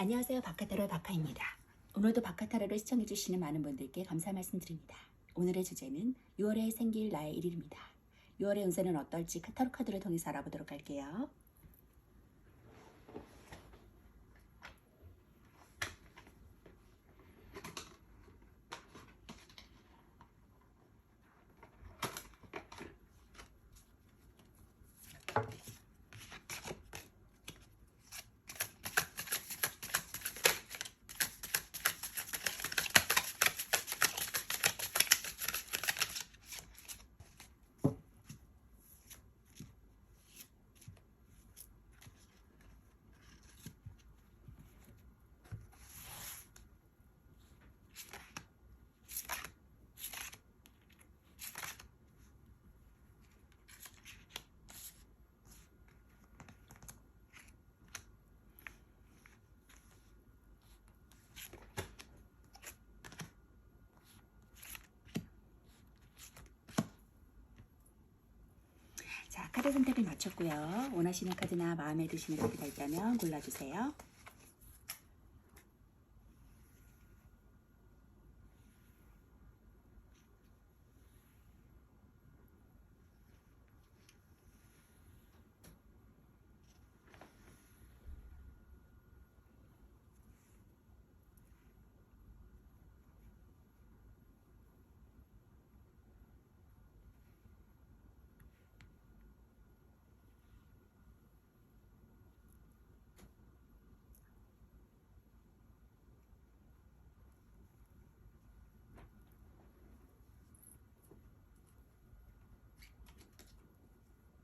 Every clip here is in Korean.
안녕하세요. 바카타로의 바카입니다. 오늘도 바카타로를 시청해주시는 많은 분들께 감사 말씀드립니다. 오늘의 주제는 6월에 생길 나의 일일입니다. 6월의 운세는 어떨지 타로 카드를 통해서 알아보도록 할게요. 자, 카드 선택을 마쳤고요. 원하시는 카드나 마음에 드시는 카드가 있다면 골라주세요.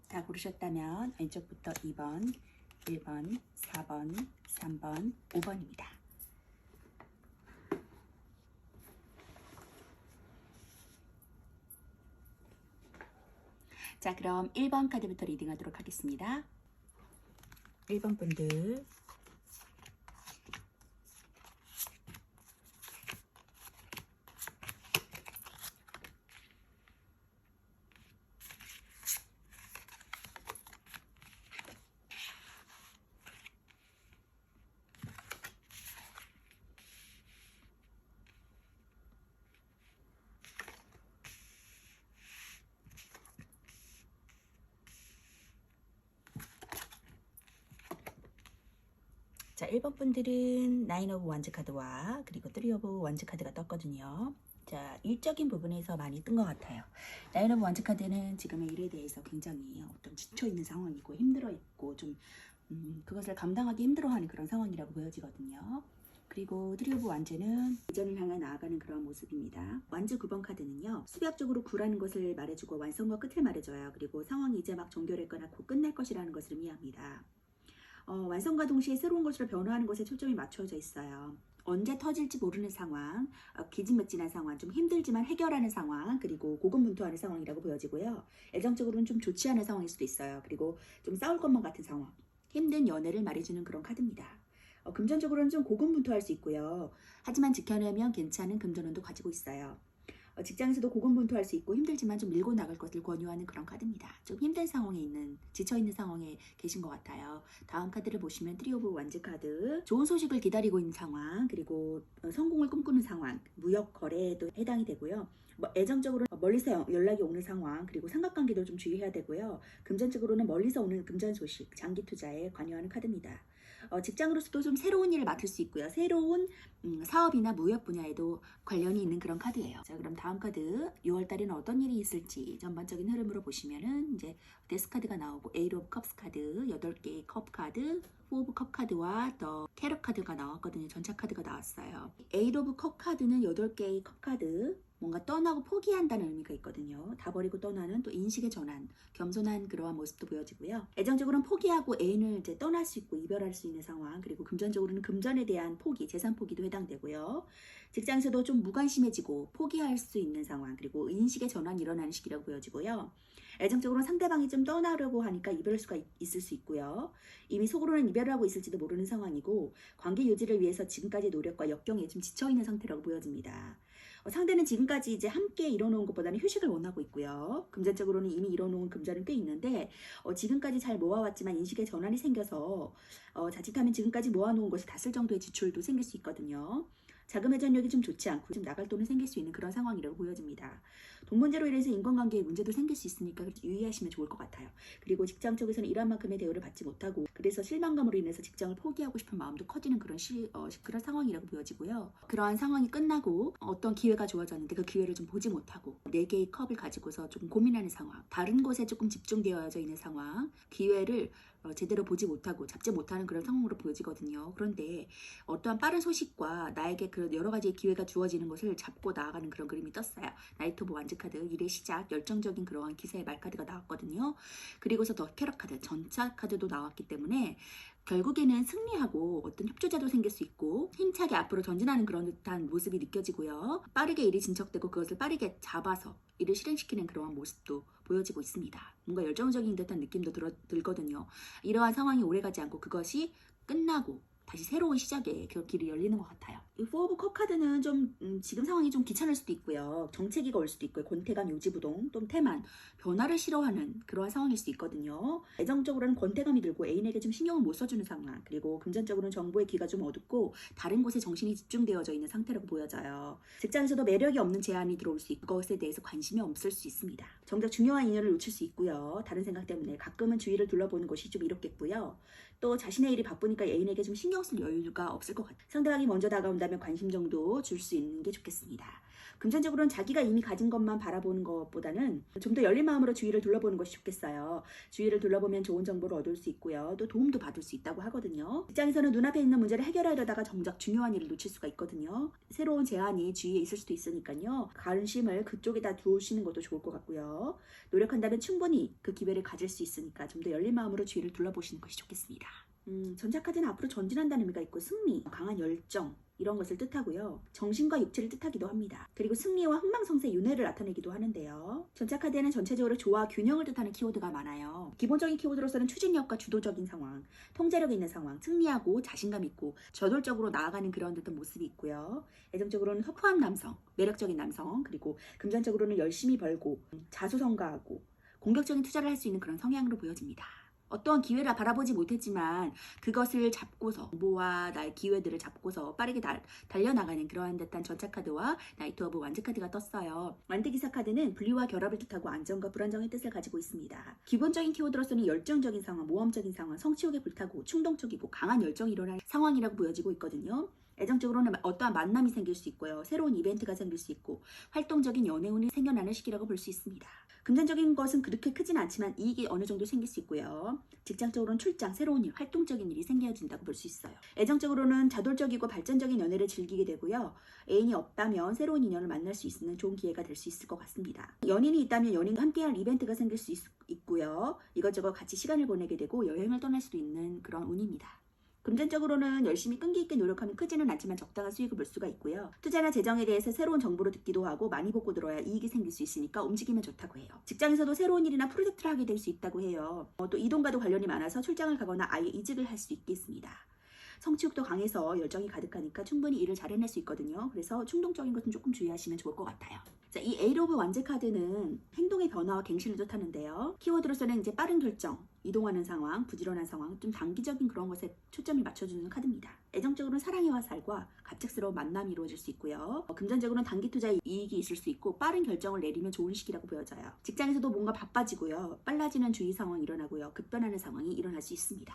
다 고르셨다면 왼쪽부터 2번, 1번, 4번, 3번, 5번입니다. 자, 그럼 1번 카드부터 리딩하도록 하겠습니다. 1번 분들 자, 1번 분들은 나인 오브 원즈 카드와 그리고 3 오브 원즈 카드가 떴거든요. 자, 일적인 부분에서 많이 뜬 것 같아요. 나인 오브 원즈 카드는 지금의 일에 대해서 굉장히 어떤 지쳐있는 상황이고 힘들어있고 좀 그것을 감당하기 힘들어하는 그런 상황이라고 보여지거든요. 그리고 3 오브 완즈는 이전을 향해 나아가는 그런 모습입니다. 완즈 9번 카드는요, 수비학적으로 구라는 것을 말해주고 완성과 끝을 말해줘요. 그리고 상황이 이제 막 종결했거나 곧 끝날 것이라는 것을 의미합니다. 완성과 동시에 새로운 것으로 변화하는 것에 초점이 맞춰져 있어요. 언제 터질지 모르는 상황, 기진맥진한 상황, 좀 힘들지만 해결하는 상황, 그리고 고군분투하는 상황이라고 보여지고요. 애정적으로는 좀 좋지 않은 상황일 수도 있어요. 그리고 좀 싸울 것만 같은 상황, 힘든 연애를 말해주는 그런 카드입니다. 금전적으로는 좀 고군분투할 수 있고요. 하지만 지켜내면 괜찮은 금전운도 가지고 있어요. 직장에서도 고군분투할 수 있고 힘들지만 좀 밀고 나갈 것을 권유하는 그런 카드입니다. 좀 힘든 상황에 있는, 지쳐있는 상황에 계신 것 같아요. 다음 카드를 보시면 3 오브 완즈 카드, 좋은 소식을 기다리고 있는 상황, 그리고 성공을 꿈꾸는 상황, 무역 거래에도 해당이 되고요. 애정적으로는 멀리서 연락이 오는 상황, 그리고 삼각관계도 좀 주의해야 되고요. 금전적으로는 멀리서 오는 금전 소식, 장기 투자에 관여하는 카드입니다. 직장으로서도 좀 새로운 일을 맡을 수 있고요. 새로운 사업이나 무역 분야에도 관련이 있는 그런 카드예요. 자, 그럼 다음 카드 6월 달에는 어떤 일이 있을지 전반적인 흐름으로 보시면은 이제 데스 카드가 나오고 에이트 오브 컵스 카드, 8개의 컵 카드, 4 오브 컵 카드와 더 캐럿 카드가 나왔거든요. 전차 카드가 나왔어요. 에이트 오브 컵 카드는 8개의 컵 카드, 뭔가 떠나고 포기한다는 의미가 있거든요. 다 버리고 떠나는 또 인식의 전환, 겸손한 그러한 모습도 보여지고요. 애정적으로는 포기하고 애인을 이제 떠날 수 있고 이별할 수 있는 상황, 그리고 금전적으로는 금전에 대한 포기, 재산 포기도 해당되고요. 직장에서도 좀 무관심해지고 포기할 수 있는 상황, 그리고 인식의 전환이 일어나는 시기라고 보여지고요. 애정적으로는 상대방이 좀 떠나려고 하니까 이별할 수가 있을 수 있고요. 이미 속으로는 이별을 하고 있을지도 모르는 상황이고 관계 유지를 위해서 지금까지 노력과 역경에 좀 지쳐있는 상태라고 보여집니다. 상대는 지금까지 이제 함께 이뤄놓은 것보다는 휴식을 원하고 있고요. 금전적으로는 이미 이뤄놓은 금전은 꽤 있는데 지금까지 잘 모아왔지만 인식의 전환이 생겨서 자칫하면 지금까지 모아놓은 것을 다 쓸 정도의 지출도 생길 수 있거든요. 자금 회전력이 좀 좋지 않고 좀 나갈 돈이 생길 수 있는 그런 상황이라고 보여집니다. 돈 문제로 인해서 인간관계에 문제도 생길 수 있으니까 유의하시면 좋을 것 같아요. 그리고 직장 쪽에서는 일한 만큼의 대우를 받지 못하고 그래서 실망감으로 인해서 직장을 포기하고 싶은 마음도 커지는 그런 그런 상황이라고 보여지고요. 그러한 상황이 끝나고 어떤 기회가 주어졌는데 그 기회를 좀 보지 못하고 4개의 컵을 가지고서 조금 고민하는 상황, 다른 곳에 조금 집중되어져 있는 상황, 기회를 제대로 보지 못하고 잡지 못하는 그런 상황으로 보여지거든요. 그런데 어떠한 빠른 소식과 나에게 그 여러 가지의 기회가 주어지는 것을 잡고 나아가는 그런 그림이 떴어요. 나이트 오브 완즈 카드, 일의 시작, 열정적인 그러한 기세의 말카드가 나왔거든요. 그리고서 더 캐럿 카드, 전차 카드도 나왔기 때문에 결국에는 승리하고 어떤 협조자도 생길 수 있고 힘차게 앞으로 전진하는 그런 듯한 모습이 느껴지고요. 빠르게 일이 진척되고 그것을 빠르게 잡아서 일을 실행시키는 그러한 모습도 보여지고 있습니다. 뭔가 열정적인 듯한 느낌도 들거든요. 이러한 상황이 오래가지 않고 그것이 끝나고 다시 새로운 시작의 그 길이 열리는 것 같아요. 이 포 오브 컵 카드는 좀 지금 상황이 좀 귀찮을 수도 있고요. 정체기가 올 수도 있고요. 권태감, 요지부동, 또 태만, 변화를 싫어하는 그러한 상황일 수 있거든요. 애정적으로는 권태감이 들고 애인에게 좀 신경을 못 써주는 상황, 그리고 금전적으로는 정보의 귀가 좀 어둡고 다른 곳에 정신이 집중되어져 있는 상태라고 보여져요. 직장에서도 매력이 없는 제안이 들어올 수 있고 그것에 대해서 관심이 없을 수 있습니다. 정작 중요한 인연을 놓칠 수 있고요. 다른 생각 때문에 가끔은 주위를 둘러보는 것이 좀 이롭겠고요. 또 자신의 일이 바쁘니까 애인에게 좀 신경 쓸 여유가 없을 것 같아요. 상대방이 먼저 다가온다면 관심 정도 줄 수 있는 게 좋겠습니다. 금전적으로는 자기가 이미 가진 것만 바라보는 것보다는 좀 더 열린 마음으로 주위를 둘러보는 것이 좋겠어요. 주위를 둘러보면 좋은 정보를 얻을 수 있고요. 또 도움도 받을 수 있다고 하거든요. 직장에서는 눈앞에 있는 문제를 해결하려다가 정작 중요한 일을 놓칠 수가 있거든요. 새로운 제안이 주위에 있을 수도 있으니까요. 관심을 그쪽에다 두시는 것도 좋을 것 같고요. 노력한다면 충분히 그 기회를 가질 수 있으니까 좀 더 열린 마음으로 주위를 둘러보시는 것이 좋겠습니다. 전차카드는 앞으로 전진한다는 의미가 있고 승리, 강한 열정 이런 것을 뜻하고요. 정신과 육체를 뜻하기도 합니다. 그리고 승리와 흥망성쇠 윤회를 나타내기도 하는데요. 전차카드에는 전체적으로 조화, 균형을 뜻하는 키워드가 많아요. 기본적인 키워드로서는 추진력과 주도적인 상황, 통제력 있는 상황, 승리하고 자신감 있고 저돌적으로 나아가는 그런 듯한 모습이 있고요. 애정적으로는 터프한 남성, 매력적인 남성, 그리고 금전적으로는 열심히 벌고 자수성가하고 공격적인 투자를 할 수 있는 그런 성향으로 보여집니다. 어떠한 기회를 바라보지 못했지만 그것을 잡고서 정보와 나의 기회들을 잡고서 빠르게 달려나가는 그러한 듯한 전차카드와 나이트 오브 완즈 카드가 떴어요. 완드기사 카드는 분리와 결합을 뜻하고 안정과 불안정의 뜻을 가지고 있습니다. 기본적인 키워드로서는 열정적인 상황, 모험적인 상황, 성취욕에 불타고 충동적이고 강한 열정이 일어나는 상황이라고 보여지고 있거든요. 애정적으로는 어떠한 만남이 생길 수 있고요. 새로운 이벤트가 생길 수 있고 활동적인 연애운이 생겨나는 시기라고 볼 수 있습니다. 금전적인 것은 그렇게 크진 않지만 이익이 어느 정도 생길 수 있고요. 직장적으로는 출장, 새로운 일, 활동적인 일이 생겨진다고 볼 수 있어요. 애정적으로는 자돌적이고 발전적인 연애를 즐기게 되고요. 애인이 없다면 새로운 인연을 만날 수 있는 좋은 기회가 될 수 있을 것 같습니다. 연인이 있다면 연인과 함께할 이벤트가 생길 수 있고요. 이것저것 같이 시간을 보내게 되고 여행을 떠날 수도 있는 그런 운입니다. 금전적으로는 열심히 끈기 있게 노력하면 크지는 않지만 적당한 수익을 볼 수가 있고요. 투자나 재정에 대해서 새로운 정보를 듣기도 하고 많이 보고 들어야 이익이 생길 수 있으니까 움직이면 좋다고 해요. 직장에서도 새로운 일이나 프로젝트를 하게 될 수 있다고 해요. 또 이동과도 관련이 많아서 출장을 가거나 아예 이직을 할 수 있겠습니다. 성취욕도 강해서 열정이 가득하니까 충분히 일을 잘 해낼 수 있거든요. 그래서 충동적인 것은 조금 주의하시면 좋을 것 같아요. 자, 이 에이트 오브 완즈 카드는 행동의 변화와 갱신을 뜻하는데요. 키워드로서는 이제 빠른 결정, 이동하는 상황, 부지런한 상황, 좀 단기적인 그런 것에 초점을 맞춰주는 카드입니다. 애정적으로는 사랑의 화살과 갑작스러운 만남이 이루어질 수 있고요. 금전적으로는 단기 투자에 이익이 있을 수 있고 빠른 결정을 내리면 좋은 시기라고 보여져요. 직장에서도 뭔가 바빠지고요. 빨라지는 주의 상황이 일어나고요. 급변하는 상황이 일어날 수 있습니다.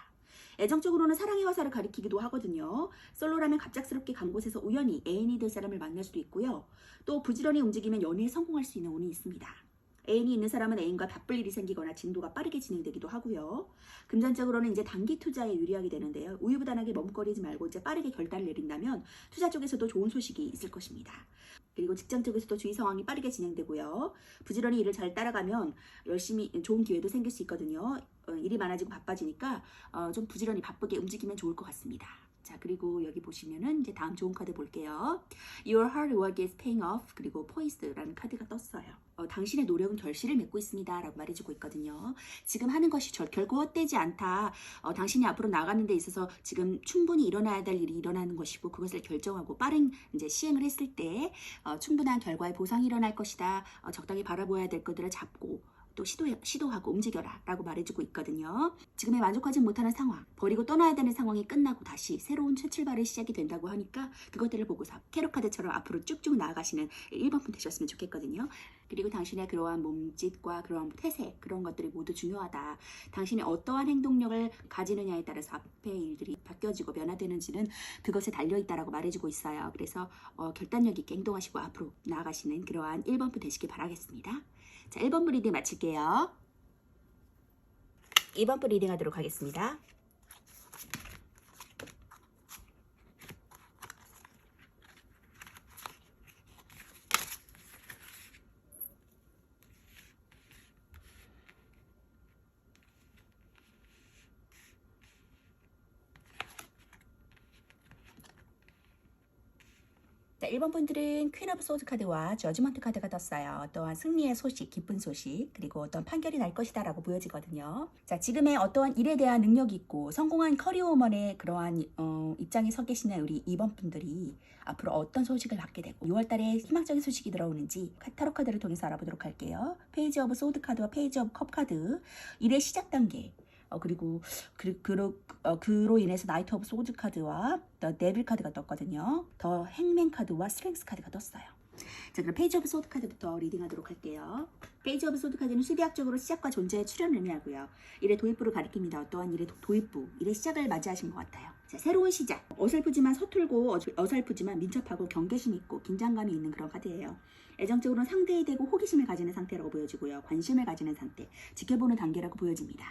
애정적으로는 사랑의 화살을 가리키기도 하거든요. 솔로라면 갑작스럽게 간 곳에서 우연히 애인이 될 사람을 만날 수도 있고요. 또 부지런히 움직이면 연애에 성공할 수 있는 운이 있습니다. 애인이 있는 사람은 애인과 바쁠 일이 생기거나 진도가 빠르게 진행되기도 하고요. 금전적으로는 이제 단기 투자에 유리하게 되는데요. 우유부단하게 멈거리지 말고 이제 빠르게 결단을 내린다면 투자 쪽에서도 좋은 소식이 있을 것입니다. 그리고 직장 쪽에서도 주의 상황이 빠르게 진행되고요. 부지런히 일을 잘 따라가면 열심히 좋은 기회도 생길 수 있거든요. 일이 많아지고 바빠지니까 좀 부지런히 바쁘게 움직이면 좋을 것 같습니다. 자, 자, 그리고 여기 보시면은 이제 다음 좋은 카드 볼게요. Your hard work is paying off. 그리고 poised라는 카드가 떴어요. 당신의 노력은 결실을 맺고 있습니다. 라고 말해주고 있거든요. 지금 하는 것이 결코 헛되지 않다. 당신이 앞으로 나가는 데 있어서 지금 충분히 일어나야 될 일이 일어나는 것이고 그것을 결정하고 빠른 이제 시행을 했을 때 충분한 결과의 보상이 일어날 것이다. 적당히 바라보아야 될 것들을 잡고 또 시도하고 움직여라 라고 말해주고 있거든요. 지금에 만족하지 못하는 상황, 버리고 떠나야 되는 상황이 끝나고 다시 새로운 새 출발의 시작이 된다고 하니까 그것들을 보고서 캐럿카드처럼 앞으로 쭉쭉 나아가시는 1번분 되셨으면 좋겠거든요. 그리고 당신의 그러한 몸짓과 그러한 태세, 그런 것들이 모두 중요하다. 당신이 어떠한 행동력을 가지느냐에 따라서 앞의 일들이 바뀌어지고 변화되는지는 그것에 달려있다라고 말해주고 있어요. 그래서 결단력 있게 행동하시고 앞으로 나아가시는 그러한 1번분 되시길 바라겠습니다. 자, 1번분 리딩 마칠게요. 2번분 리딩 하도록 하겠습니다. 자, 1번 분들은 퀸 오브 소드 카드와 저지먼트 카드가 떴어요. 또한 승리의 소식, 기쁜 소식, 그리고 어떤 판결이 날 것이다 라고 보여지거든요. 자, 지금의 어떠한 일에 대한 능력이 있고 성공한 커리어우먼의 그러한 입장에 서 계시는 우리 2번 분들이 앞으로 어떤 소식을 받게 되고 6월 달에 희망적인 소식이 들어오는지 타로 카드를 통해서 알아보도록 할게요. 페이지 오브 소드 카드와 페이지 오브 컵 카드, 일의 시작 단계, 그리고 그로 인해서 나이트 오브 소드 카드와 더 데빌 카드가 떴거든요. 더 행맨 카드와 스트렝스 카드가 떴어요. 자, 그럼 페이지 오브 소드 카드부터 리딩하도록 할게요. 페이지 오브 소드 카드는 수비학적으로 시작과 존재의 출현을 의미하고요. 일의 도입부를 가리킵니다. 어떠한 일의 도입부, 일의 시작을 맞이하신 것 같아요. 자, 새로운 시작. 어설프지만 서툴고 어설프지만 민첩하고 경계심 있고 긴장감이 있는 그런 카드예요. 애정적으로는 상대에 대고 호기심을 가지는 상태라고 보여지고요. 관심을 가지는 상태, 지켜보는 단계라고 보여집니다.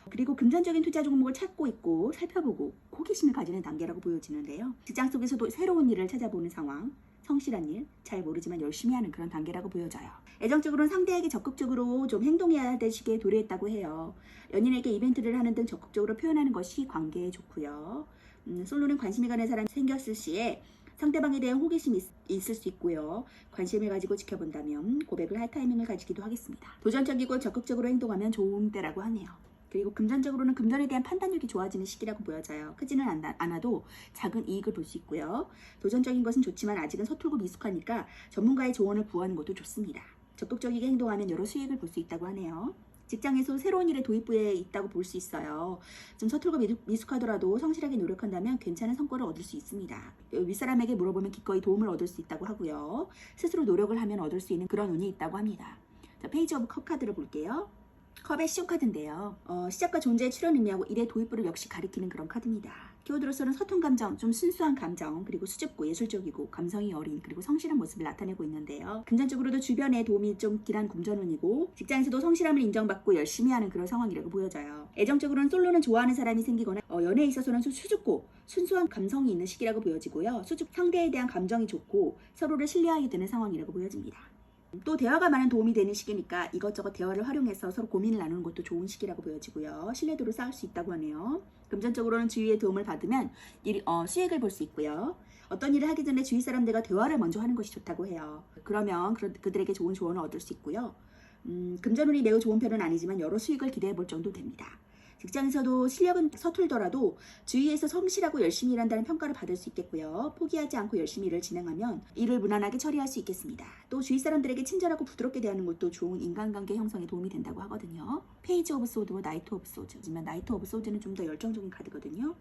그리고 금전적인 투자 종목을 찾고 있고 살펴보고 호기심을 가지는 단계라고 보여지는데요. 직장 속에서도 새로운 일을 찾아보는 상황, 성실한 일, 잘 모르지만 열심히 하는 그런 단계라고 보여져요. 애정적으로는 상대에게 적극적으로 좀 행동해야 될 시기에 도래했다고 해요. 연인에게 이벤트를 하는 등 적극적으로 표현하는 것이 관계에 좋고요. 솔로는 관심이 가는 사람이 생겼을 시에 상대방에 대한 호기심이 있을 수 있고요. 관심을 가지고 지켜본다면 고백을 할 타이밍을 가지기도 하겠습니다. 도전적이고 적극적으로 행동하면 좋은 때라고 하네요. 그리고 금전적으로는 금전에 대한 판단력이 좋아지는 시기라고 보여져요. 크지는 않아도 작은 이익을 볼 수 있고요. 도전적인 것은 좋지만 아직은 서툴고 미숙하니까 전문가의 조언을 구하는 것도 좋습니다. 적극적이게 행동하면 여러 수익을 볼 수 있다고 하네요. 직장에서 새로운 일의 도입부에 있다고 볼 수 있어요. 좀 서툴고 미숙하더라도 성실하게 노력한다면 괜찮은 성과를 얻을 수 있습니다. 윗사람에게 물어보면 기꺼이 도움을 얻을 수 있다고 하고요. 스스로 노력을 하면 얻을 수 있는 그런 운이 있다고 합니다. 자, 페이지 오브 컵 카드를 볼게요. 컵의 시옷 카드인데요. 시작과 존재의 출현 의미하고 일의 도입부를 역시 가리키는 그런 카드입니다. 키워드로서는 서툰 감정, 좀 순수한 감정, 그리고 수줍고 예술적이고 감성이 어린 그리고 성실한 모습을 나타내고 있는데요. 금전적으로도 주변에 도움이 좀 길한 금전운이고 직장에서도 성실함을 인정받고 열심히 하는 그런 상황이라고 보여져요. 애정적으로는 솔로는 좋아하는 사람이 생기거나 연애에 있어서는 수줍고 순수한 감성이 있는 시기라고 보여지고요. 상대에 대한 감정이 좋고 서로를 신뢰하게 되는 상황이라고 보여집니다. 또 대화가 많은 도움이 되는 시기니까 이것저것 대화를 활용해서 서로 고민을 나누는 것도 좋은 시기라고 보여지고요. 신뢰도를 쌓을 수 있다고 하네요. 금전적으로는 주위의 도움을 받으면 수익을 볼 수 있고요. 어떤 일을 하기 전에 주위 사람들과 대화를 먼저 하는 것이 좋다고 해요. 그러면 그들에게 좋은 조언을 얻을 수 있고요. 금전운이 매우 좋은 편은 아니지만 여러 수익을 기대해 볼 정도 됩니다. 직장에서도 실력은 서툴더라도 주위에서 성실하고 열심히 일한다는 평가를 받을 수 있겠고요. 포기하지 않고 열심히 일을 진행하면 일을 무난하게 처리할 수 있겠습니다. 또 주위 사람들에게 친절하고 부드럽게 대하는 것도 좋은 인간관계 형성에 도움이 된다고 하거든요. 페이지 오브 소드와 나이트 오브 소드. 하지만 나이트 오브 소드는 좀 더 열정적인 카드거든요.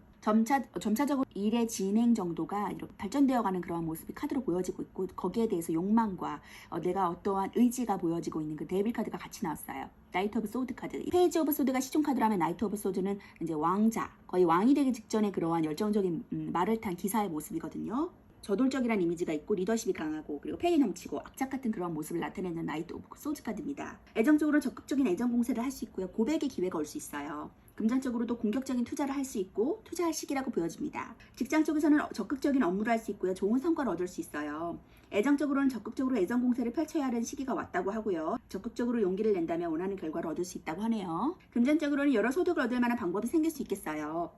점차적으로 일의 진행 정도가 이렇게 발전되어가는 그러한 모습이 카드로 보여지고 있고 거기에 대해서 욕망과 내가 어떠한 의지가 보여지고 있는 그 데빌 카드가 같이 나왔어요. 나이트 오브 소드 카드. 페이지 오브 소드가 시중 카드라면 나이트 오브 소드는 이제 왕자, 거의 왕이 되기 직전에 그러한 열정적인 말을 탄 기사의 모습이거든요. 저돌적이라는 이미지가 있고 리더십이 강하고 그리고 패기 넘치고 악착 같은 그런 모습을 나타내는 나이트 오브 소드 카드입니다. 애정적으로 적극적인 애정 공세를 할 수 있고요. 고백의 기회가 올 수 있어요. 금전적으로도 공격적인 투자를 할 수 있고 투자할 시기라고 보여집니다. 직장 쪽에서는 적극적인 업무를 할 수 있고요. 좋은 성과를 얻을 수 있어요. 애정적으로는 적극적으로 애정 공세를 펼쳐야 하는 시기가 왔다고 하고요. 적극적으로 용기를 낸다면 원하는 결과를 얻을 수 있다고 하네요. 금전적으로는 여러 소득을 얻을 만한 방법이 생길 수 있겠어요.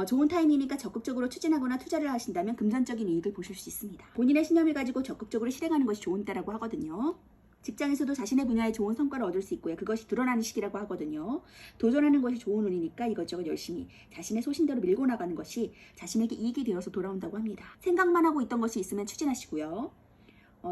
좋은 타이밍이니까 적극적으로 추진하거나 투자를 하신다면 금전적인 이익을 보실 수 있습니다. 본인의 신념을 가지고 적극적으로 실행하는 것이 좋은 때라고 하거든요. 직장에서도 자신의 분야에 좋은 성과를 얻을 수 있고요. 그것이 드러나는 시기라고 하거든요. 도전하는 것이 좋은 운이니까 이것저것 열심히 자신의 소신대로 밀고 나가는 것이 자신에게 이익이 되어서 돌아온다고 합니다. 생각만 하고 있던 것이 있으면 추진하시고요.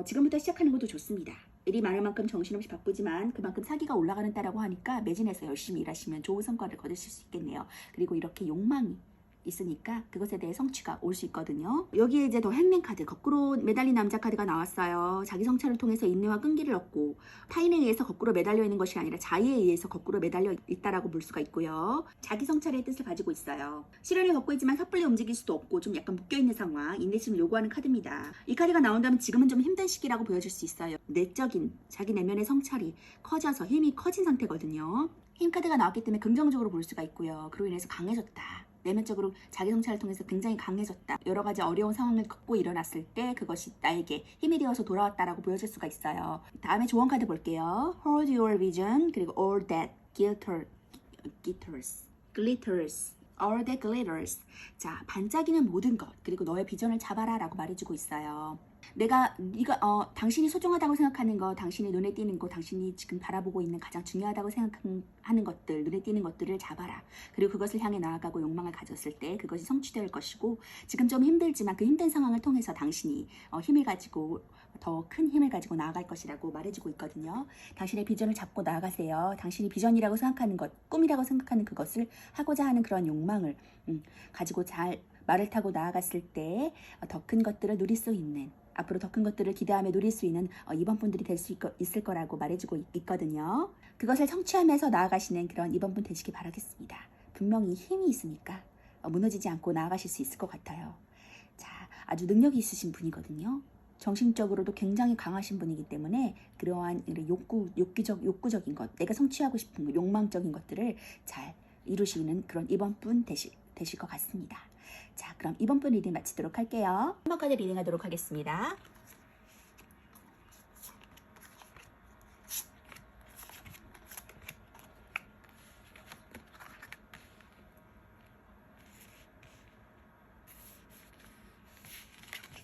지금부터 시작하는 것도 좋습니다. 일이 많을 만큼 정신없이 바쁘지만 그만큼 사기가 올라가는 때라고 하니까 매진해서 열심히 일하시면 좋은 성과를 거두실 수 있겠네요. 그리고 이렇게 욕망이 있으니까 그것에 대해 성취가 올 수 있거든요. 여기에 이제 더 행맨 카드, 거꾸로 매달린 남자 카드가 나왔어요. 자기 성찰을 통해서 인내와 끈기를 얻고 타인에 의해서 거꾸로 매달려 있는 것이 아니라 자의에 의해서 거꾸로 매달려 있다라고 볼 수가 있고요. 자기 성찰의 뜻을 가지고 있어요. 시련을 겪고 있지만 섣불리 움직일 수도 없고 좀 약간 묶여있는 상황, 인내심을 요구하는 카드입니다. 이 카드가 나온다면 지금은 좀 힘든 시기라고 보여질 수 있어요. 내적인 자기 내면의 성찰이 커져서 힘이 커진 상태거든요. 힘 카드가 나왔기 때문에 긍정적으로 볼 수가 있고요. 그로 인해서 강해졌다. 내면적으로 자기 성찰을 통해서 굉장히 강해졌다. 여러 가지 어려운 상황을 겪고 일어났을 때 그것이 나에게 힘이 되어서 돌아왔다라고 보여질 수가 있어요. 다음에 조언 카드 볼게요. Hold your vision. 그리고 all that glitters. All that glitters. 자, 반짝이는 모든 것. 그리고 너의 비전을 잡아라 라고 말해주고 있어요. 네가 당신이 소중하다고 생각하는 것, 당신이 눈에 띄는 것, 당신이 지금 바라보고 있는 가장 중요하다고 생각하는 것들, 눈에 띄는 것들을 잡아라. 그리고 그것을 향해 나아가고 욕망을 가졌을 때 그것이 성취될 것이고, 지금 좀 힘들지만 그 힘든 상황을 통해서 당신이 힘을 가지고 더 큰 힘을 가지고 나아갈 것이라고 말해주고 있거든요. 당신의 비전을 잡고 나아가세요. 당신이 비전이라고 생각하는 것, 꿈이라고 생각하는 그것을 하고자 하는 그런 욕망을 가지고 잘 말을 타고 나아갔을 때 더 큰 것들을 누릴 수 있는, 앞으로 더 큰 것들을 기대하며 누릴 수 있는 이번 분들이 될 수 있을 거라고 말해주고 있거든요. 그것을 성취하면서 나아가시는 그런 이번 분 되시기 바라겠습니다. 분명히 힘이 있으니까 무너지지 않고 나아가실 수 있을 것 같아요. 자, 아주 능력이 있으신 분이거든요. 정신적으로도 굉장히 강하신 분이기 때문에 그러한 욕구적인 것, 내가 성취하고 싶은 것, 욕망적인 것들을 잘 이루시는 그런 이번 분 되실 것 같습니다. 자, 그럼 이번 분 리딩 마치도록 할게요. 3번까지 리딩하도록 하겠습니다.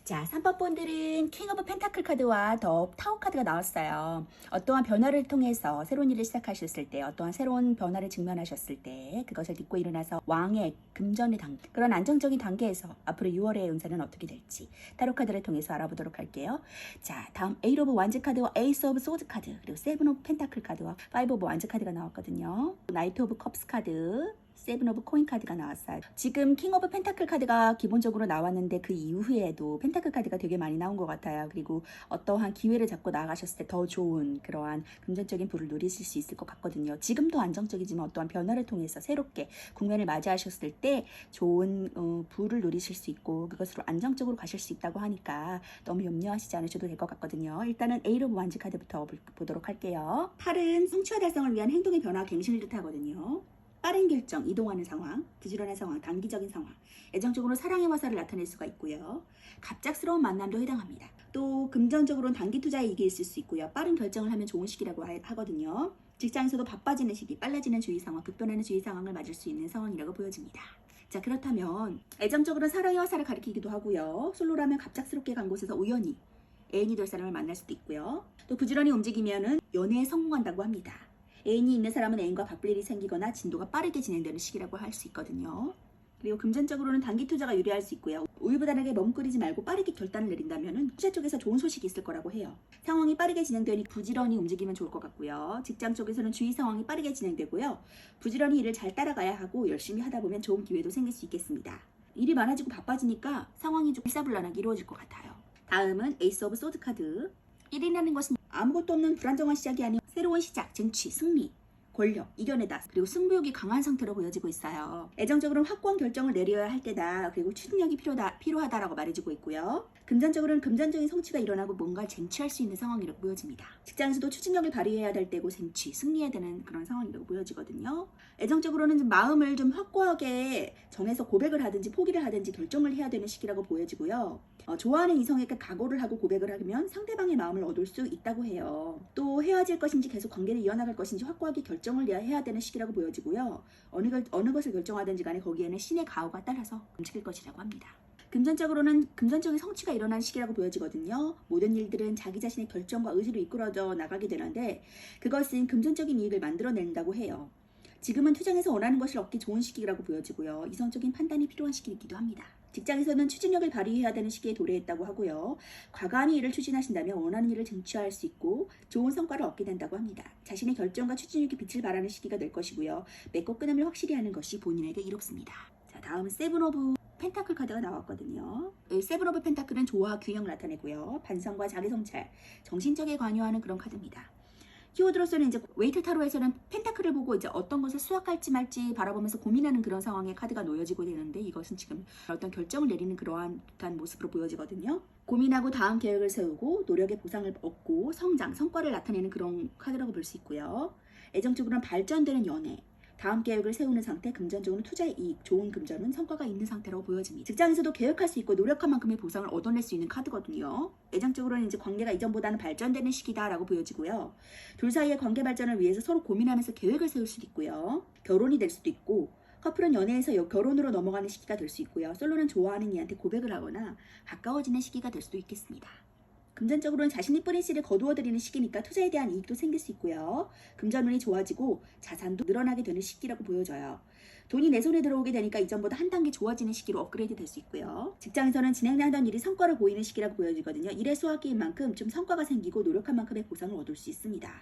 자, 3번 분들은 킹 오브 펜타클 카드와 더 타워 카드가 나왔어요. 어떠한 변화를 통해서 새로운 일을 시작하셨을 때, 어떠한 새로운 변화를 직면하셨을 때 그것을 딛고 일어나서 왕의 금전의 단계, 그런 안정적인 단계에서 앞으로 6월의 운세는 어떻게 될지 타로 카드를 통해서 알아보도록 할게요. 자, 다음 에이트 오브 완즈 카드와 에이스 오브 소드 카드, 그리고 세븐 오브 펜타클 카드와 파이브 오브 완즈 카드가 나왔거든요. 나이트 오브 컵스 카드, 세븐 오브 코인 카드가 나왔어요. 지금 킹 오브 펜타클 카드가 기본적으로 나왔는데 그 이후에도 펜타클 카드가 되게 많이 나온 것 같아요. 그리고 어떠한 기회를 잡고 나아가셨을 때 더 좋은 그러한 금전적인 부를 누리실 수 있을 것 같거든요. 지금도 안정적이지만 어떠한 변화를 통해서 새롭게 국면을 맞이하셨을 때 좋은 부를 누리실 수 있고 그것으로 안정적으로 가실 수 있다고 하니까 너무 염려하시지 않으셔도 될 것 같거든요. 일단은 에이트 오브 완즈 카드부터 보도록 할게요. 8은 성취와 달성을 위한 행동의 변화, 갱신을 뜻하거든요. 빠른 결정, 이동하는 상황, 부지런한 상황, 단기적인 상황, 애정적으로 사랑의 화살을 나타낼 수가 있고요. 갑작스러운 만남도 해당합니다. 또 금전적으로는 단기 투자에 이익이 있을 수 있고요. 빠른 결정을 하면 좋은 시기라고 하거든요. 직장에서도 바빠지는 시기, 빨라지는 주의 상황, 급변하는 주의 상황을 맞을 수 있는 상황이라고 보여집니다. 자, 그렇다면 애정적으로는 사랑의 화살을 가리키기도 하고요. 솔로라면 갑작스럽게 간 곳에서 우연히 애인이 될 사람을 만날 수도 있고요. 또 부지런히 움직이면은 연애에 성공한다고 합니다. 애인이 있는 사람은 애인과 바쁠 일이 생기거나 진도가 빠르게 진행되는 시기라고 할 수 있거든요. 그리고 금전적으로는 단기 투자가 유리할 수 있고요. 우유부단하게 머뭇거리지 말고 빠르게 결단을 내린다면 투자 쪽에서 좋은 소식이 있을 거라고 해요. 상황이 빠르게 진행되니 부지런히 움직이면 좋을 것 같고요. 직장 쪽에서는 주의 상황이 빠르게 진행되고요. 부지런히 일을 잘 따라가야 하고 열심히 하다 보면 좋은 기회도 생길 수 있겠습니다. 일이 많아지고 바빠지니까 상황이 좀 일사불란하게 이루어질 것 같아요. 다음은 에이스 오브 소드 카드. 1이라는 것은 아무것도 없는 불안정한 시작이 아닌 새로운 시작, 쟁취, 승리, 권력, 이겨내다, 그리고 승부욕이 강한 상태로 보여지고 있어요. 애정적으로는 확고한 결정을 내려야 할 때다. 그리고 추진력이 필요하다라고 말해주고 있고요. 금전적으로는 금전적인 성취가 일어나고 뭔가를 쟁취할 수 있는 상황이라고 보여집니다. 직장에서도 추진력을 발휘해야 될 때고 승리해야 되는 그런 상황이라고 보여지거든요. 애정적으로는 좀 마음을 좀 확고하게 정해서 고백을 하든지 포기를 하든지 결정을 해야 되는 시기라고 보여지고요. 좋아하는 이성에게 각오를 하고 고백을 하면 상대방의 마음을 얻을 수 있다고 해요. 또 헤어질 것인지 계속 관계를 이어나갈 것인지 확고하게 결정을 해야 되는 시기라고 보여지고요. 어느 것을 결정하든지 간에 거기에는 신의 가호가 따라서 움직일 것이라고 합니다. 금전적으로는 금전적인 성취가 일어나는 시기라고 보여지거든요. 모든 일들은 자기 자신의 결정과 의지로 이끌어져 나가게 되는데 그것은 금전적인 이익을 만들어낸다고 해요. 지금은 투쟁에서 원하는 것을 얻기 좋은 시기라고 보여지고요. 이성적인 판단이 필요한 시기이기도 합니다. 직장에서는 추진력을 발휘해야 되는 시기에 도래했다고 하고요. 과감히 일을 추진하신다면 원하는 일을 쟁취할 수 있고 좋은 성과를 얻게 된다고 합니다. 자신의 결정과 추진력이 빛을 발하는 시기가 될 것이고요. 맺고 끊음을 확실히 하는 것이 본인에게 이롭습니다. 자, 다음은 세븐 오브 펜타클 카드가 나왔거든요. 세븐 오브 펜타클은 조화, 균형을 나타내고요. 반성과 자기 성찰, 정신적에 관여하는 그런 카드입니다. 키워드로서는 이제 웨이트 타로에서는 펜타클을 보고 이제 어떤 것을 수확할지 말지 바라보면서 고민하는 그런 상황에 카드가 놓여지고 되는데 이것은 지금 어떤 결정을 내리는 그러한 듯한 모습으로 보여지거든요. 고민하고 다음 계획을 세우고 노력의 보상을 얻고 성장, 성과를 나타내는 그런 카드라고 볼 수 있고요. 애정적으로는 발전되는 연애, 다음 계획을 세우는 상태, 금전적으로는 투자의 이익, 좋은 금전은 성과가 있는 상태라고 보여집니다. 직장에서도 계획할 수 있고 노력한 만큼의 보상을 얻어낼 수 있는 카드거든요. 애정적으로는 이제 관계가 이전보다는 발전되는 시기다라고 보여지고요. 둘 사이의 관계 발전을 위해서 서로 고민하면서 계획을 세울 수도 있고요. 결혼이 될 수도 있고 커플은 연애에서 결혼으로 넘어가는 시기가 될 수 있고요. 솔로는 좋아하는 이한테 고백을 하거나 가까워지는 시기가 될 수도 있겠습니다. 금전적으로는 자신이 뿌린 씨를 거두어들이는 시기니까 투자에 대한 이익도 생길 수 있고요. 금전운이 좋아지고 자산도 늘어나게 되는 시기라고 보여져요. 돈이 내 손에 들어오게 되니까 이전보다 한 단계 좋아지는 시기로 업그레이드 될 수 있고요. 직장에서는 진행하던 일이 성과를 보이는 시기라고 보여지거든요. 일의 수확기인 만큼 좀 성과가 생기고 노력한 만큼의 보상을 얻을 수 있습니다.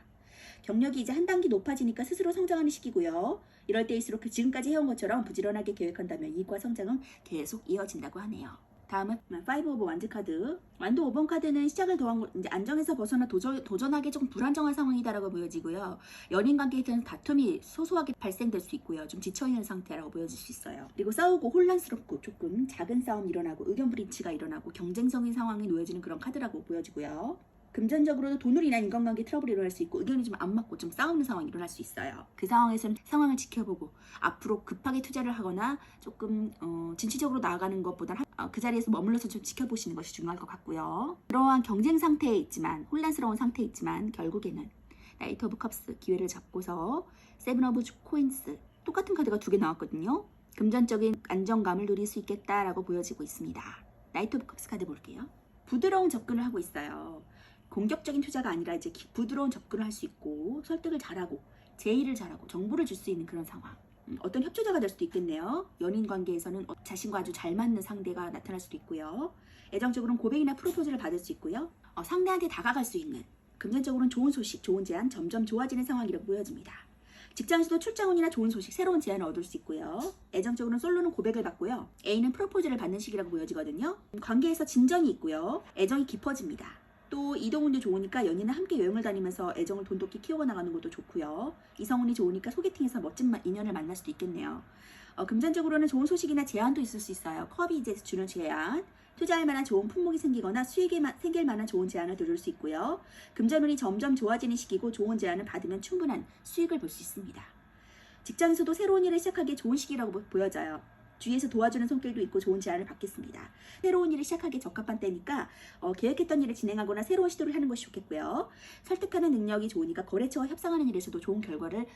경력이 이제 한 단계 높아지니까 스스로 성장하는 시기고요. 이럴 때일수록 지금까지 해온 것처럼 부지런하게 계획한다면 이익과 성장은 계속 이어진다고 하네요. 다음은 5 오브 완즈 카드. 완도 5번 카드는 시작을 더한 이제 안정에서 벗어나 도전하기 조금 불안정한 상황이다라고 보여지고요. 연인 관계에서는 다툼이 소소하게 발생될 수 있고요. 좀 지쳐있는 상태라고 보여질 수 있어요. 그리고 싸우고 혼란스럽고 조금 작은 싸움이 일어나고 의견 불일치가 일어나고 경쟁적인 상황이 놓여지는 그런 카드라고 보여지고요. 금전적으로도 돈으로 인한 인간관계 트러블이 일어날 수 있고 의견이 좀 안 맞고 좀 싸우는 상황이 일어날 수 있어요. 그 상황에서는 상황을 지켜보고 앞으로 급하게 투자를 하거나 조금 진취적으로 나아가는 것보다는 그 자리에서 머물러서 좀 지켜보시는 것이 중요할 것 같고요. 그러한 경쟁 상태에 있지만 혼란스러운 상태에 있지만 결국에는 나이트 오브 컵스 기회를 잡고서 세븐 오브 코인스 똑같은 카드가 2개 나왔거든요. 금전적인 안정감을 누릴 수 있겠다라고 보여지고 있습니다. 나이트 오브 컵스 카드 볼게요. 부드러운 접근을 하고 있어요. 공격적인 투자가 아니라 이제 부드러운 접근을 할 수 있고 설득을 잘하고 제의를 잘하고 정보를 줄 수 있는 그런 상황. 어떤 협조자가 될 수도 있겠네요. 연인 관계에서는 자신과 아주 잘 맞는 상대가 나타날 수도 있고요. 애정적으로는 고백이나 프로포즈를 받을 수 있고요. 상대한테 다가갈 수 있는, 금전적으로는 좋은 소식, 좋은 제안, 점점 좋아지는 상황이라고 보여집니다. 직장에서도 출장운이나 좋은 소식, 새로운 제안을 얻을 수 있고요. 애정적으로는 솔로는 고백을 받고요. A는 프로포즈를 받는 시기라고 보여지거든요. 관계에서 진전이 있고요. 애정이 깊어집니다. 또 이동운도 좋으니까 연인은 함께 여행을 다니면서 애정을 돈독히 키워나가는 것도 좋고요. 이성운이 좋으니까 소개팅에서 멋진 인연을 만날 수도 있겠네요. 금전적으로는 좋은 소식이나 제안도 있을 수 있어요. 컵이 이제 주는 제안, 투자할 만한 좋은 품목이 생기거나 수익이 생길 만한 좋은 제안을 들을 수 있고요. 금전운이 점점 좋아지는 시기고 좋은 제안을 받으면 충분한 수익을 볼 수 있습니다. 직장에서도 새로운 일을 시작하기에 좋은 시기라고 보여져요. 주위에서 도와주는 손길도 있고 좋은 제안을 받겠습니다. 새로운 일을 시작하기에 적합한 때니까 계획했던 일을 진행하거나 새로운 시도를 하는 것이 좋겠고요. 설득하는 능력이 좋으니까 거래처와 협상하는 일에서도 좋은 결과를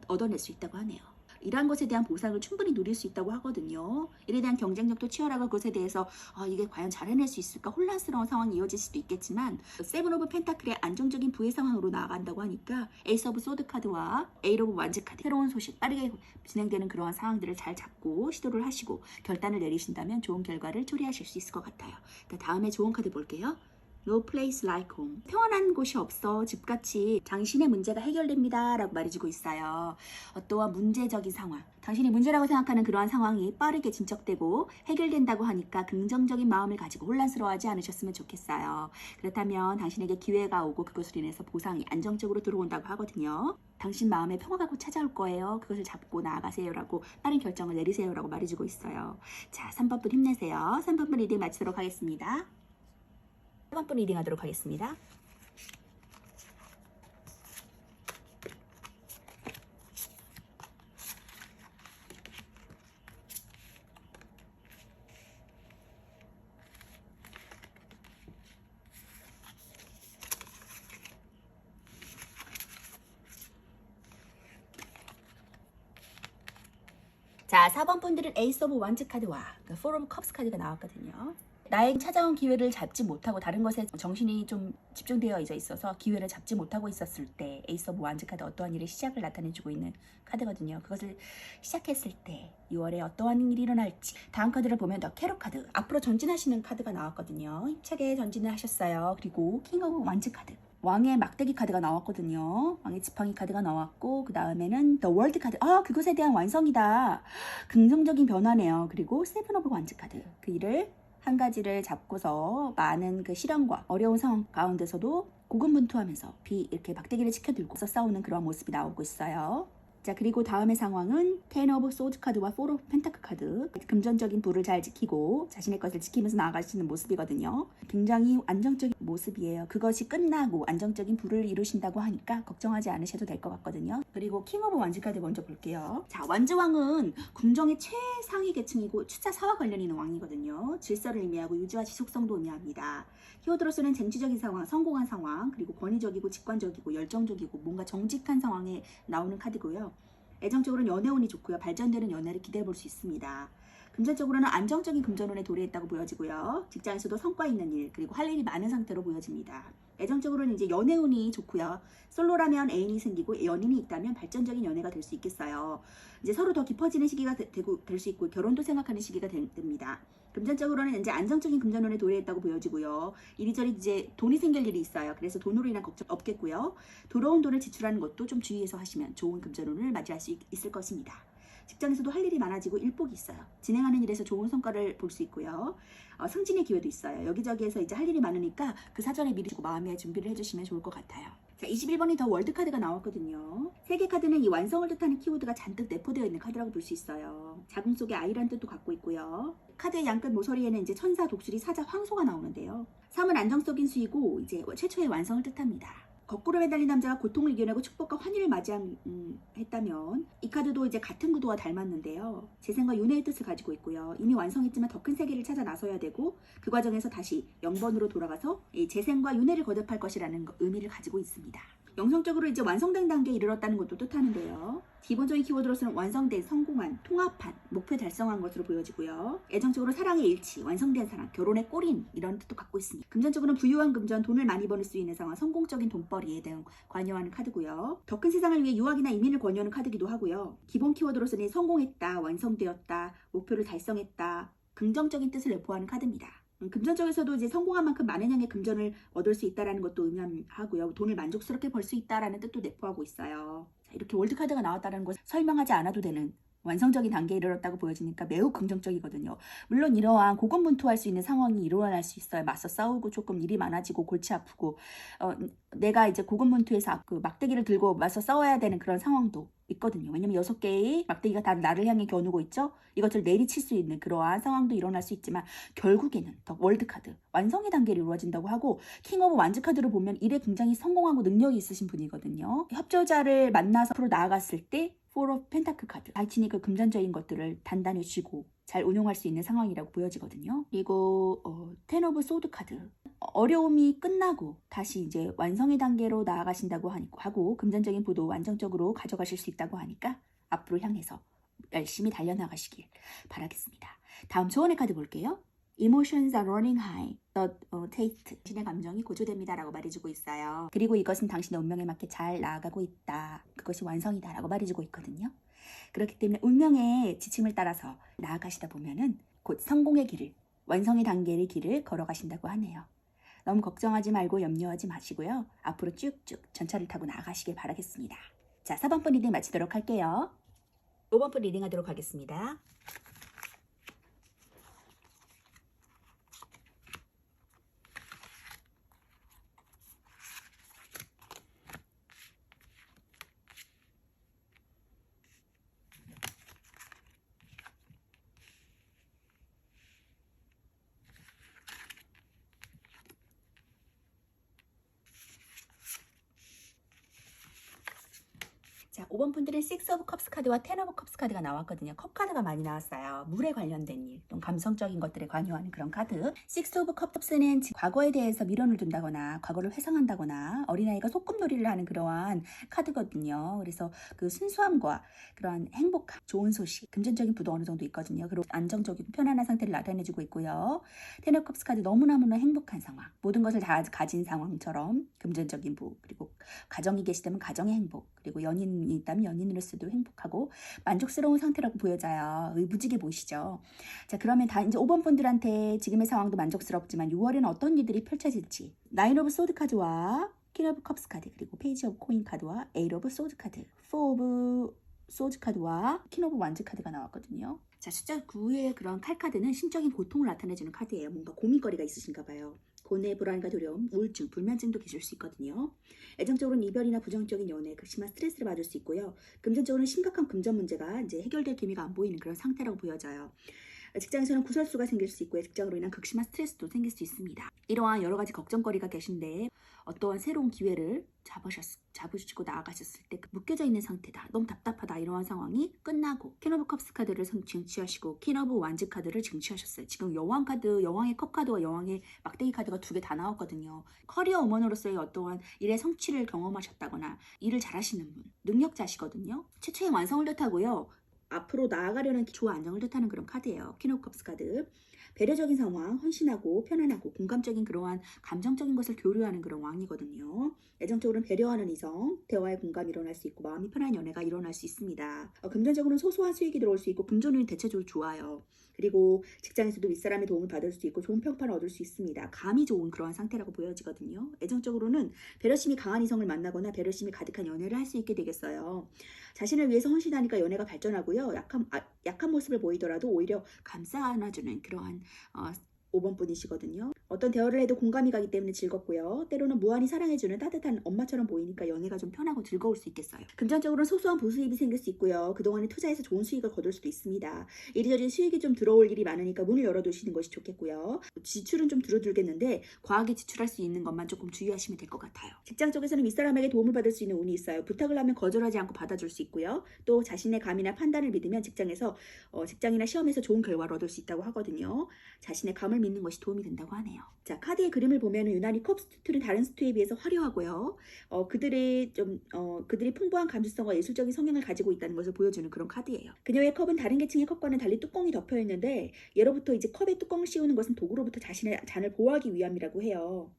얻어낼 수 있다고 하네요. 일한 것에 대한 보상을 충분히 누릴 수 있다고 하거든요. 일에 대한 경쟁력도 치열하고 그것에 대해서 이게 과연 잘 해낼 수 있을까 혼란스러운 상황이 이어질 수도 있겠지만 세븐 오브 펜타클의 안정적인 부의 상황으로 나아간다고 하니까 에이스 오브 소드 카드와 에이트 오브 완즈 카드 새로운 소식 빠르게 진행되는 그러한 상황들을 잘 잡고 시도를 하시고 결단을 내리신다면 좋은 결과를 초래하실 수 있을 것 같아요. 다음에 좋은 카드 볼게요. No place like home. 평안한 곳이 없어 집같이 당신의 문제가 해결됩니다 라고 말해주고 있어요. 또한 문제적인 상황, 당신이 문제라고 생각하는 그러한 상황이 빠르게 진척되고 해결된다고 하니까 긍정적인 마음을 가지고 혼란스러워하지 않으셨으면 좋겠어요. 그렇다면 당신에게 기회가 오고 그것으로 인해서 보상이 안정적으로 들어온다고 하거든요. 당신 마음에 평화가 곧 찾아올 거예요. 그것을 잡고 나아가세요라고 빠른 결정을 내리세요라고 말해주고 있어요. 자, 3번 분 힘내세요. 3번 분 리딩 마치도록 하겠습니다. 4번 분 리딩 하도록 하겠습니다. 자, 4번 분들은 에이스 오브 원즈 카드와 포 오브 컵스 카드가 나왔거든요. 나에게 찾아온 기회를 잡지 못하고 다른 것에 정신이 좀 집중되어 있어서 기회를 잡지 못하고 있었을 때 에이스 오브 원즈 카드 어떠한 일의 시작을 나타내주고 있는 카드거든요. 그것을 시작했을 때 6월에 어떠한 일이 일어날지. 다음 카드를 보면 더 캐럿 카드, 앞으로 전진하시는 카드가 나왔거든요. 힘차게 전진을 하셨어요. 그리고 킹 오브 원즈 카드, 왕의 막대기 카드가 나왔거든요. 왕의 지팡이 카드가 나왔고, 그 다음에는 더 월드 카드. 그것에 대한 완성이다. 긍정적인 변화네요. 그리고 세븐 오브 원즈 카드. 그 일을 한 가지를 잡고서 많은 그 시련과 어려운 상황 가운데서도 고군분투하면서 이렇게 막대기를 지켜들고 싸우는 그런 모습이 나오고 있어요. 자, 그리고 다음의 상황은 텐 오브 소드 카드와 포 오브 펜타클 카드. 금전적인 부를 잘 지키고 자신의 것을 지키면서 나아가시는 모습이거든요. 굉장히 안정적인 모습이에요. 그것이 끝나고 안정적인 부를 이루신다고 하니까 걱정하지 않으셔도 될 것 같거든요. 그리고 킹 오브 원즈 카드 먼저 볼게요. 자, 원즈왕은 궁정의 최상위 계층이고 추자 사와 관련 있는 왕이거든요. 질서를 의미하고 유지와 지속성도 의미합니다. 히오드로스는 쟁취적인 상황, 성공한 상황, 그리고 권위적이고 직관적이고 열정적이고 뭔가 정직한 상황에 나오는 카드고요. 애정적으로는 연애운이 좋고요. 발전되는 연애를 기대해 볼 수 있습니다. 금전적으로는 안정적인 금전운에 도래했다고 보여지고요. 직장에서도 성과 있는 일, 그리고 할 일이 많은 상태로 보여집니다. 애정적으로는 이제 연애운이 좋고요. 솔로라면 애인이 생기고 연인이 있다면 발전적인 연애가 될 수 있겠어요. 이제 서로 더 깊어지는 시기가 될 수 있고 결혼도 생각하는 시기가 됩니다. 금전적으로는 이제 안정적인 금전운에 도래했다고 보여지고요. 이리저리 이제 돈이 생길 일이 있어요. 그래서 돈으로 인한 걱정 없겠고요. 들어온 돈을 지출하는 것도 좀 주의해서 하시면 좋은 금전운을 맞이할 수 있을 것입니다. 직장에서도 할 일이 많아지고 일복이 있어요. 진행하는 일에서 좋은 성과를 볼 수 있고요. 승진의 기회도 있어요. 여기저기에서 이제 할 일이 많으니까 그 사전에 미리 마음의 준비를 해주시면 좋을 것 같아요. 자, 21번이 더 월드 카드가 나왔거든요. 세계 카드는 이 완성을 뜻하는 키워드가 잔뜩 내포되어 있는 카드라고 볼 수 있어요. 자궁 속에 아이란 뜻도 갖고 있고요. 카드의 양끝 모서리에는 이제 천사, 독수리, 사자, 황소가 나오는데요. 삶은 안정적인 수이고 이제 최초의 완성을 뜻합니다. 거꾸로 매달린 남자가 고통을 이겨내고 축복과 환희를 맞이했다면 이 카드도 이제 같은 구도와 닮았는데요. 재생과 윤회의 뜻을 가지고 있고요. 이미 완성했지만 더 큰 세계를 찾아 나서야 되고 그 과정에서 다시 0번으로 돌아가서 이 재생과 윤회를 거듭할 것이라는 의미를 가지고 있습니다. 영성적으로 이제 완성된 단계에 이르렀다는 것도 뜻하는데요. 기본적인 키워드로서는 완성된, 성공한, 통합한, 목표 달성한 것으로 보여지고요. 애정적으로 사랑의 일치, 완성된 사랑, 결혼의 꼬린 이런 뜻도 갖고 있습니다. 금전적으로는 부유한 금전, 돈을 많이 벌 수 있는 상황, 성공적인 돈벌이에 대한 관여하는 카드고요. 더 큰 세상을 위해 유학이나 이민을 권유하는 카드기도 하고요. 기본 키워드로서는 성공했다, 완성되었다, 목표를 달성했다, 긍정적인 뜻을 내포하는 카드입니다. 금전적에서도 이제 성공한 만큼 많은 양의 금전을 얻을 수 있다는 것도 의미하고요. 돈을 만족스럽게 벌 수 있다라는 뜻도 내포하고 있어요. 자, 이렇게 월드카드가 나왔다는 것을 설명하지 않아도 되는 완성적인 단계에 이르렀다고 보여지니까 매우 긍정적이거든요. 물론 이러한 고군분투할 수 있는 상황이 일어날 수 있어요. 맞서 싸우고 조금 일이 많아지고 골치 아프고 내가 이제 고군분투해서 그 막대기를 들고 맞서 싸워야 되는 그런 상황도 있거든요. 왜냐면 6개의 막대기가 다 나를 향해 겨누고 있죠. 이것을 내리칠 수 있는 그러한 상황도 일어날 수 있지만 결국에는 더 월드카드 완성의 단계를 이루어진다고 하고 킹 오브 완즈 카드를 보면 일에 굉장히 성공하고 능력이 있으신 분이거든요. 협조자를 만나서 앞으로 나아갔을 때 포 오브 펜타클 카드, 자신이 그 금전적인 것들을 단단히 쥐고 잘 운용할 수 있는 상황이라고 보여지거든요. 그리고 텐 오브 소드 카드, 어려움이 끝나고 다시 이제 완성의 단계로 나아가신다고 하고 금전적인 부도 안정적으로 가져가실 수 있다고 하니까 앞으로 향해서 열심히 달려나가시길 바라겠습니다. 다음 조언의 카드 볼게요. Emotions are running high. The taste. 당신의 감정이 고조됩니다 라고 말해주고 있어요. 그리고 이것은 당신의 운명에 맞게 잘 나아가고 있다. 그것이 완성이다 라고 말해주고 있거든요. 그렇기 때문에 운명의 지침을 따라서 나아가시다 보면은 곧 성공의 길을, 완성의 단계의 길을 걸어가신다고 하네요. 너무 걱정하지 말고 염려하지 마시고요. 앞으로 쭉쭉 전차를 타고 나아가시길 바라겠습니다. 자, 4번분 리딩 마치도록 할게요. 5번분 리딩 하도록 하겠습니다. 5번 분들은 6 오브 컵스 카드와 10 오브 컵스 카드가 나왔거든요. 컵 카드가 많이 나왔어요. 물에 관련된 일, 좀 감성적인 것들에 관여하는 그런 카드. 6 오브 컵스는 과거에 대해서 미련을 둔다거나 과거를 회상한다거나 어린아이가 소꿉놀이를 하는 그러한 카드거든요. 그래서 그 순수함과 그러한 행복함, 좋은 소식, 금전적인 부도 어느 정도 있거든요. 그리고 안정적이고 편안한 상태를 나타내주고 있고요. 10 오브 컵스 카드 너무너무나 행복한 상황, 모든 것을 다 가진 상황처럼 금전적인 부, 그리고 가정이 계시다면 가정의 행복, 그리고 연인이 있다면 연인으로서도 행복하고 만족스러운 상태라고 보여져요. 의무직에 보이시죠? 자, 그러면 다 이제 5번 분들한테 지금의 상황도 만족스럽지만 6월에는 어떤 일들이 펼쳐질지. 9 오브 소드 카드와 퀸 오브 컵스 카드, 그리고 페이지 오브 코인 카드와 8 오브 소드 카드, 4 오브 소드 카드와 퀸 오브 완즈 카드가 나왔거든요. 자, 숫자 9의 그런 칼카드는 심적인 고통을 나타내주는 카드예요. 뭔가 고민거리가 있으신가 봐요. 고뇌, 불안과 두려움, 우울증, 불면증도 계실 수 있거든요. 애정적으로는 이별이나 부정적인 연애, 극심한 스트레스를 받을 수 있고요. 금전적으로는 심각한 금전 문제가 이제 해결될 기미가 안 보이는 그런 상태라고 보여져요. 직장에서는 구설수가 생길 수 있고요. 직장으로 인한 극심한 스트레스도 생길 수 있습니다. 이러한 여러 가지 걱정거리가 계신데 어떠한 새로운 기회를 잡으시고 나아가셨을 때 묶여져 있는 상태다, 너무 답답하다, 이러한 상황이 끝나고 퀸 오브 컵스 카드를 쟁취하시고 퀸 오브 완즈 카드를 쟁취하셨어요. 지금 여왕 카드, 여왕의 컵 카드와 여왕의 막대기 카드가 두 개 다 나왔거든요. 커리어 우먼으로서의 어떠한 일의 성취를 경험하셨다거나 일을 잘하시는 분, 능력자시거든요. 최초의 완성을 뜻하고요. 앞으로 나아가려는 기초와 안정을 뜻하는 그런 카드예요. 퀸 오브 컵스 카드. 배려적인 상황, 헌신하고 편안하고 공감적인 그러한 감정적인 것을 교류하는 그런 왕이거든요. 애정적으로는 배려하는 이성, 대화의 공감이 일어날 수 있고 마음이 편한 연애가 일어날 수 있습니다. 금전적으로는 소소한 수익이 들어올 수 있고 금전운이 대체적으로 좋아요. 그리고 직장에서도 윗사람의 도움을 받을 수 있고 좋은 평판을 얻을 수 있습니다. 감이 좋은 그러한 상태라고 보여지거든요. 애정적으로는 배려심이 강한 이성을 만나거나 배려심이 가득한 연애를 할 수 있게 되겠어요. 자신을 위해서 헌신하니까 연애가 발전하고요. 약한 모습을 보이더라도 오히려 감싸 안아주는 그러한 5번 분이시거든요. 어떤 대화를 해도 공감이 가기 때문에 즐겁고요. 때로는 무한히 사랑해주는 따뜻한 엄마처럼 보이니까 연애가 좀 편하고 즐거울 수 있겠어요. 금전적으로는 소소한 보수입이 생길 수 있고요. 그동안에 투자해서 좋은 수익을 거둘 수도 있습니다. 이리저리 수익이 좀 들어올 일이 많으니까 문을 열어두시는 것이 좋겠고요. 지출은 좀 줄어들겠는데 과하게 지출할 수 있는 것만 조금 주의하시면 될 것 같아요. 직장 쪽에서는 윗사람에게 도움을 받을 수 있는 운이 있어요. 부탁을 하면 거절하지 않고 받아줄 수 있고요. 또 자신의 감이나 판단을 믿으면 직장에서 직장이나 시험에서 좋은 결과를 얻을 수 있다고 하거든요. 자신의 감을 믿는 것이 도움이 된다고 하네요. 자, 카드의 그림을 보면 유난히 컵 스투는 다른 스투에 비해서 화려하고요. 그들이 풍부한 감수성과 예술적인 성향을 가지고 있다는 것을 보여주는 그런 카드예요. 그녀의 컵은 다른 계층의 컵과는 달리 뚜껑이 덮여 있는데 예로부터 이제 컵에 뚜껑을 씌우는 것은 도구로부터 자신의 잔을 보호하기 위함이라고 해요.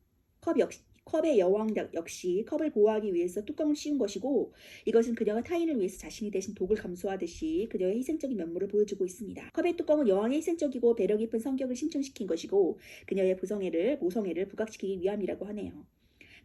컵의 여왕 역시 컵을 보호하기 위해서 뚜껑을 씌운 것이고 이것은 그녀가 타인을 위해서 자신이 대신 독을 감수하듯이 그녀의 희생적인 면모를 보여주고 있습니다. 컵의 뚜껑은 여왕의 희생적이고 배려 깊은 성격을 신청시킨 것이고 그녀의 모성애를 부각시키기 위함이라고 하네요.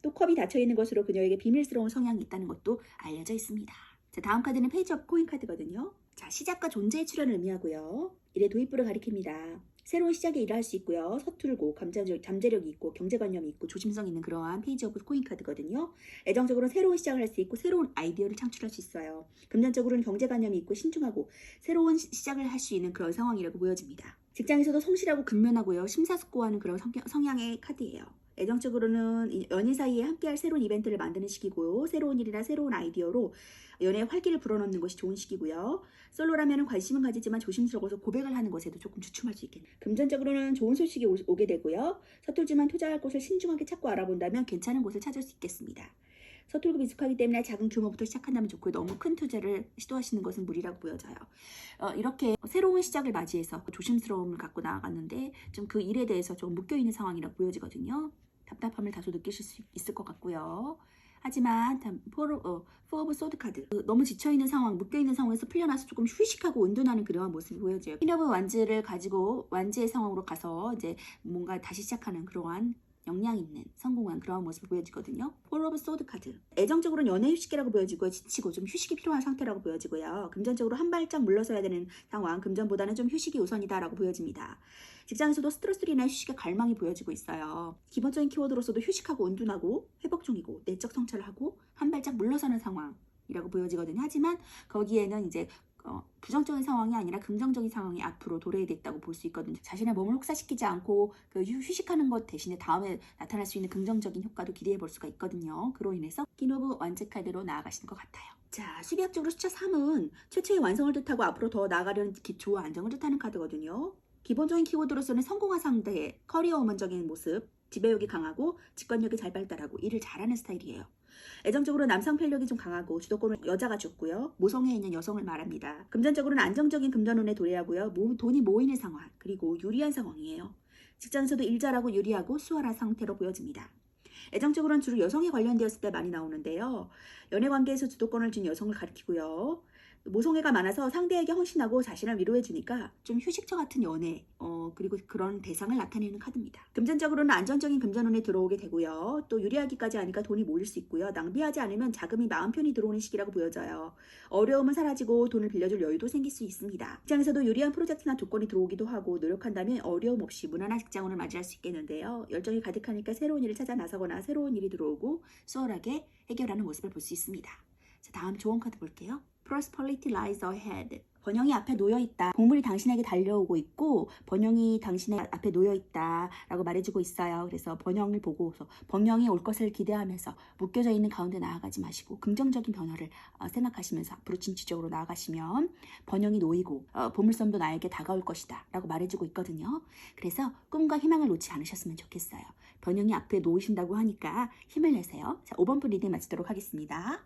또 컵이 닫혀있는 것으로 그녀에게 비밀스러운 성향이 있다는 것도 알려져 있습니다. 자, 다음 카드는 페이지 오브 코인 카드거든요. 자, 시작과 존재의 출현을 의미하고요. 일의 도입부를 가리킵니다. 새로운 시작에 일할 수 있고요. 서툴고 잠재력이 있고 경제관념이 있고 조심성 있는 그러한 페이지 오브 코인 카드거든요. 애정적으로는 새로운 시작을 할 수 있고 새로운 아이디어를 창출할 수 있어요. 금전적으로는 경제관념이 있고 신중하고 새로운 시작을 할 수 있는 그런 상황이라고 보여집니다. 직장에서도 성실하고 근면하고요. 심사숙고하는 그런 성향의 카드예요. 애정적으로는 연인 사이에 함께할 새로운 이벤트를 만드는 시기고요. 새로운 일이나 새로운 아이디어로 연애에 활기를 불어넣는 것이 좋은 시기고요. 솔로라면 관심은 가지지만 조심스러워서 고백을 하는 것에도 조금 주춤할 수 있겠네요. 금전적으로는 좋은 소식이 오게 되고요. 서툴지만 투자할 곳을 신중하게 찾고 알아본다면 괜찮은 곳을 찾을 수 있겠습니다. 서툴고 미숙하기 때문에 작은 규모부터 시작한다면 좋고요. 너무 큰 투자를 시도하시는 것은 무리라고 보여져요. 이렇게 새로운 시작을 맞이해서 조심스러움을 갖고 나아갔는데 좀 그 일에 대해서 좀 묶여있는 상황이라고 보여지거든요. 답답함을 다소 느끼실 수 있을 것 같고요. 하지만 4 오브 소드 카드, 너무 지쳐있는 상황, 묶여있는 상황에서 풀려나서 조금 휴식하고 온둔하는 그러한 모습이 보여져요. 퀸 오브 완즈를 가지고 완즈의 상황으로 가서 이제 뭔가 다시 시작하는 그러한 역량 있는 성공한 그런 모습을 보여지거든요. 4 오브 소드 카드. 애정적으로는 연애 휴식이라고 보여지고 지치고 좀 휴식이 필요한 상태라고 보여지고요. 금전적으로 한 발짝 물러서야 되는 상황, 금전보다는 좀 휴식이 우선이다라고 보여집니다. 직장에서도 스트레스로 인한 휴식의 갈망이 보여지고 있어요. 기본적인 키워드로서도 휴식하고 온둔하고 회복 중이고 내적 성찰을 하고 한 발짝 물러서는 상황이라고 보여지거든요. 하지만 거기에는 이제 부정적인 상황이 아니라 긍정적인 상황이 앞으로 도래됐다고 볼 수 있거든요. 자신의 몸을 혹사시키지 않고 휴식하는 것 대신에 다음에 나타날 수 있는 긍정적인 효과도 기대해 볼 수가 있거든요. 그로 인해서 퀸 오브 원즈 카드로 나아가시는 것 같아요. 자, 수비학적으로 숫자 3은 최초의 완성을 뜻하고 앞으로 더 나아가려는 기초와 안정을 뜻하는 카드거든요. 기본적인 키워드로서는 성공한 상대, 커리어 우먼적인 모습, 지배욕이 강하고 직관력이 잘 발달하고 일을 잘하는 스타일이에요. 애정적으로 남성 편력이 좀 강하고 주도권을 여자가 줬고요. 모성에 있는 여성을 말합니다. 금전적으로는 안정적인 금전운에 도래하고요. 돈이 모이는 상황, 그리고 유리한 상황이에요. 직장에서도 일 잘하고 유리하고 수월한 상태로 보여집니다. 애정적으로는 주로 여성에 관련되었을 때 많이 나오는데요. 연애관계에서 주도권을 쥔 여성을 가리키고요. 모성애가 많아서 상대에게 헌신하고 자신을 위로해주니까 좀 휴식처 같은 연애, 그리고 그런 대상을 나타내는 카드입니다. 금전적으로는 안정적인 금전운에 들어오게 되고요. 또 유리하기까지 하니까 돈이 모일 수 있고요. 낭비하지 않으면 자금이 마음 편히 들어오는 시기라고 보여져요. 어려움은 사라지고 돈을 빌려줄 여유도 생길 수 있습니다. 직장에서도 유리한 프로젝트나 조건이 들어오기도 하고 노력한다면 어려움 없이 무난한 직장운을 맞이할 수 있겠는데요. 열정이 가득하니까 새로운 일을 찾아 나서거나 새로운 일이 들어오고 수월하게 해결하는 모습을 볼 수 있습니다. 자, 다음 조언 카드 볼게요. Prosperity lies ahead. 번영이 앞에 놓여있다. 곡물이 당신에게 달려오고 있고 번영이 당신의 앞에 놓여있다 라고 말해주고 있어요. 그래서 번영을 보고서 번영이 올 것을 기대하면서 묶여져 있는 가운데 나아가지 마시고 긍정적인 변화를 생각하시면서 앞으로 진취적으로 나아가시면 번영이 놓이고 보물섬도 나에게 다가올 것이다 라고 말해주고 있거든요. 그래서 꿈과 희망을 놓지 않으셨으면 좋겠어요. 번영이 앞에 놓이신다고 하니까 힘을 내세요. 자, 5번 분 리딩 마치도록 하겠습니다.